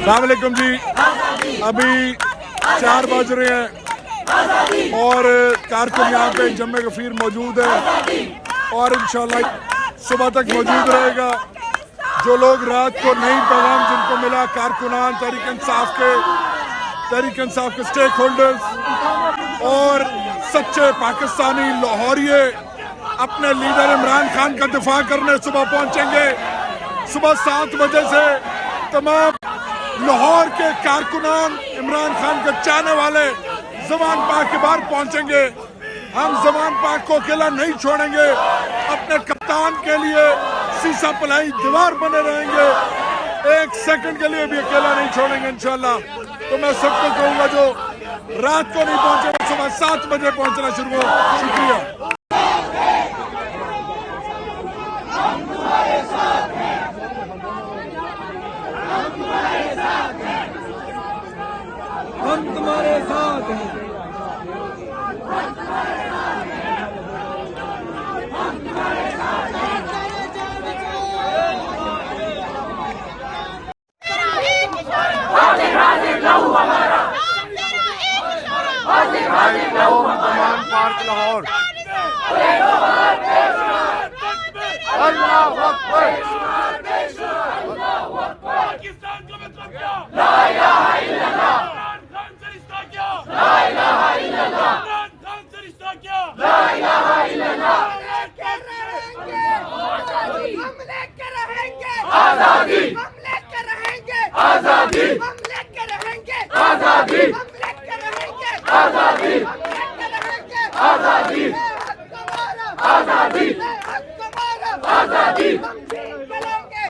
अस्सलाम वालेकुम जी। अभी 4 बज रहे हैं और कारकुन यहाँ पे जम्मे गफीर मौजूद है और इंशाल्लाह सुबह तक मौजूद रहेगा। जो लोग रात को नई पैगाम जिनको मिला, कारकुनान तहरीक इंसाफ के स्टेक होल्डर्स और सच्चे पाकिस्तानी लाहौरिये अपने लीडर इमरान खान का दिफा करने सुबह पहुंचेंगे। सुबह 7 बजे से तमाम लाहौर के कारकुनान इमरान खान के चाहने वाले ज़मान पार्क के बाहर पहुंचेंगे। हम ज़मान पार्क को अकेला नहीं छोड़ेंगे, अपने कप्तान के लिए सीसा पलाई दीवार बने रहेंगे। 1 सेकंड के लिए भी अकेला नहीं छोड़ेंगे इंशाल्लाह। तो मैं सबको कहूँगा जो रात को नहीं पहुंचे वो सुबह 7 बजे पहुंचना शुरू हो। शुक्रिया। हम तुम्हारे साथ हैं। ज़मान पार्क लाहौर। अल्लाहू अकबर। पाकिस्तान का मतलब क्या? ला इलाहा इल्लल्लाह। इमरान खान से रिश्ता क्या? ला इलाहा इल्लल्लाह। इमरान खान से रिश्ता क्या? ला इलाहा इल्लल्लाह। हम लेके रहेंगे आज़ादी। आज़ादी। आज़ादी। आज़ादी। आज़ादी। आज़ादी। आज़ादी।